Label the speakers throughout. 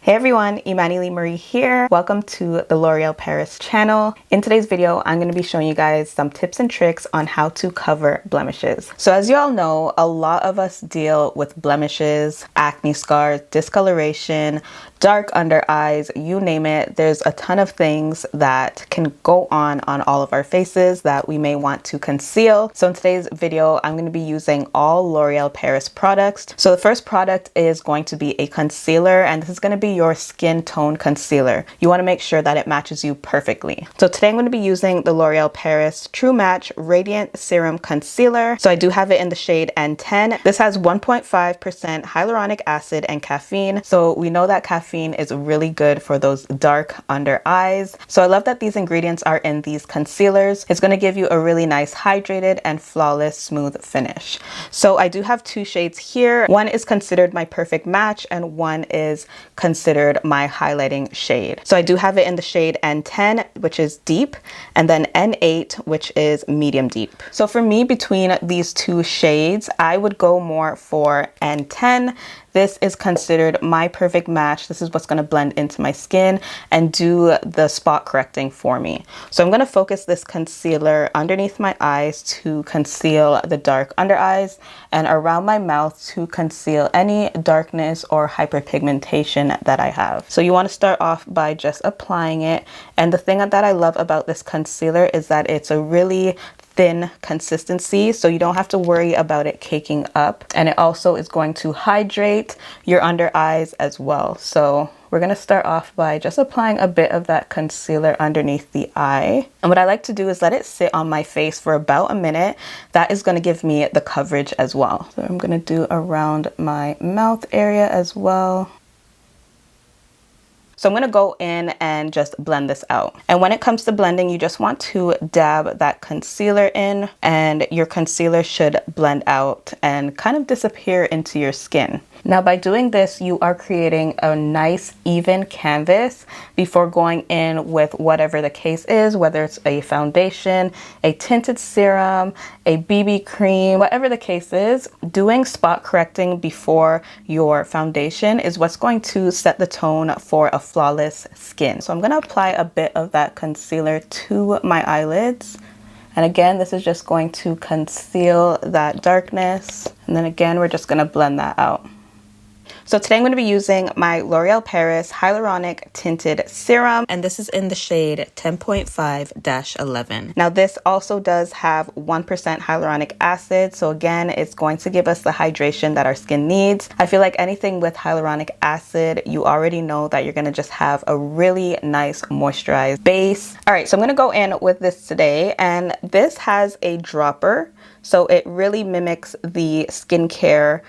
Speaker 1: Hey everyone, Imani Lee Marie here. Welcome to the L'Oreal Paris channel. In today's video, I'm going to be showing you guys some tips and tricks on how to cover blemishes. So as you all know, a lot of us deal with blemishes, acne scars, discoloration, dark under eyes, you name it. There's a ton of things that can go on all of our faces that we may want to conceal. So in today's video, I'm going to be using all L'Oreal Paris products. So the first product is going to be a concealer, and this is going to be your skin tone concealer. You want to make sure that it matches you perfectly. So today I'm going to be using the L'Oreal Paris True Match Radiant Serum Concealer. So I do have it in the shade N10. This has 1.5% hyaluronic acid and caffeine. So we know that caffeine is really good for those dark under eyes. So I love that these ingredients are in these concealers. It's going to give you a really nice hydrated and flawless smooth finish. So I do have two shades here. One is considered my perfect match and one is considered my highlighting shade. So I do have it in the shade N10, which is deep, and then N8, which is medium deep. So for me, between these two shades, I would go more for N10. This is considered my perfect match. This is what's going to blend into my skin and do the spot correcting for me. So I'm going to focus this concealer underneath my eyes to conceal the dark under eyes and around my mouth to conceal any darkness or hyperpigmentation that I have. So you want to start off by just applying it. And the thing that I love about this concealer is that it's a really thin consistency, so you don't have to worry about it caking up, and it also is going to hydrate your under eyes as well. So we're going to start off by just applying a bit of that concealer underneath the eye, and what I like to do is let it sit on my face for about a minute. That is going to give me the coverage as well. So I'm going to do around my mouth area as well. So I'm going to go in and just blend this out. And when it comes to blending, you just want to dab that concealer in, and your concealer should blend out and kind of disappear into your skin. Now by doing this, you are creating a nice even canvas before going in with whatever the case is, whether it's a foundation, a tinted serum, a BB cream, whatever the case is. Doing spot correcting before your foundation is what's going to set the tone for a flawless skin. So I'm going to apply a bit of that concealer to my eyelids. And again, this is just going to conceal that darkness. And then again, we're just going to blend that out. So today I'm going to be using my L'Oreal Paris Hyaluronic Tinted Serum, and this is in the shade 10.5-11. Now this also does have 1% hyaluronic acid, so again, it's going to give us the hydration that our skin needs. I feel like anything with hyaluronic acid, you already know that you're going to just have a really nice moisturized base. All right, so I'm going to go in with this today, and this has a dropper. So it really mimics the skincare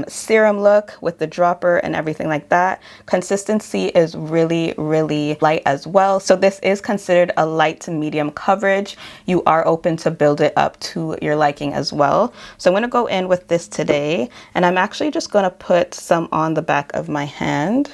Speaker 1: serum look with the dropper and everything like that. Consistency is really, really light as well. So this is considered a light to medium coverage. You are open to build it up to your liking as well. So I'm going to go in with this today, and I'm actually just going to put some on the back of my hand.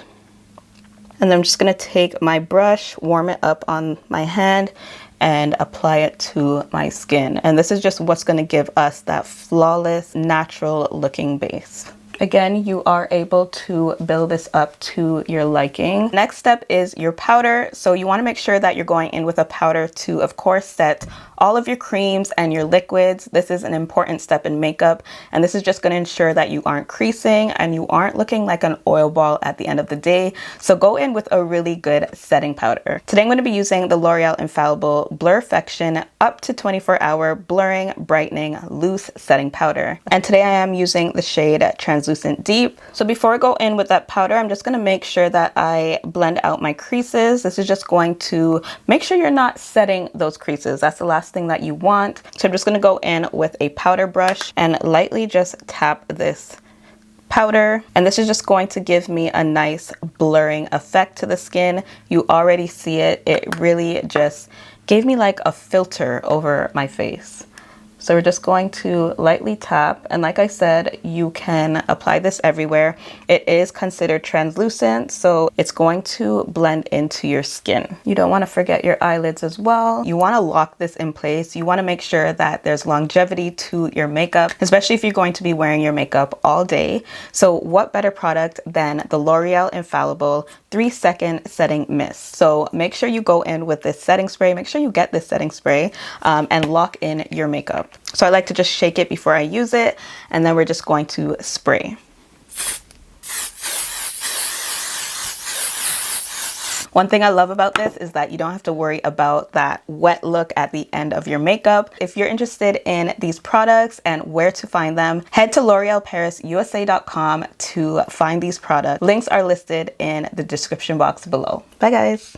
Speaker 1: And then I'm just going to take my brush, warm it up on my hand, and apply it to my skin. And this is just what's going to give us that flawless, natural looking base. Again, you are able to build this up to your liking. Next step is your powder. So you want to make sure that you're going in with a powder to, of course, set all of your creams and your liquids. This is an important step in makeup, and this is just going to ensure that you aren't creasing and you aren't looking like an oil ball at the end of the day. So go in with a really good setting powder. Today I'm going to be using the L'Oreal Infallible Blurfection up to 24-hour blurring, brightening, loose setting powder. And today I am using the shade Translucent Deep. So before I go in with that powder, I'm just going to make sure that I blend out my creases. This is just going to make sure you're not setting those creases. That's the last thing that you want. So I'm just going to go in with a powder brush and lightly just tap this powder, and this is just going to give me a nice blurring effect to the skin. You already see it. It really just gave me like a filter over my face. So we're just going to lightly tap, and like I said, you can apply this everywhere. It is considered translucent, so it's going to blend into your skin. You don't want to forget your eyelids as well. You want to lock this in place. You want to make sure that there's longevity to your makeup, especially if you're going to be wearing your makeup all day. So what better product than the L'Oreal Infallible 3-second setting mist. So make sure you go in with this setting spray. Make sure you get this setting spray and lock in your makeup. So I like to just shake it before I use it, and then we're just going to spray. One thing I love about this is that you don't have to worry about that wet look at the end of your makeup. If you're interested in these products and where to find them, head to l'orealparisusa.com to find these products. Links are listed in the description box below. Bye guys.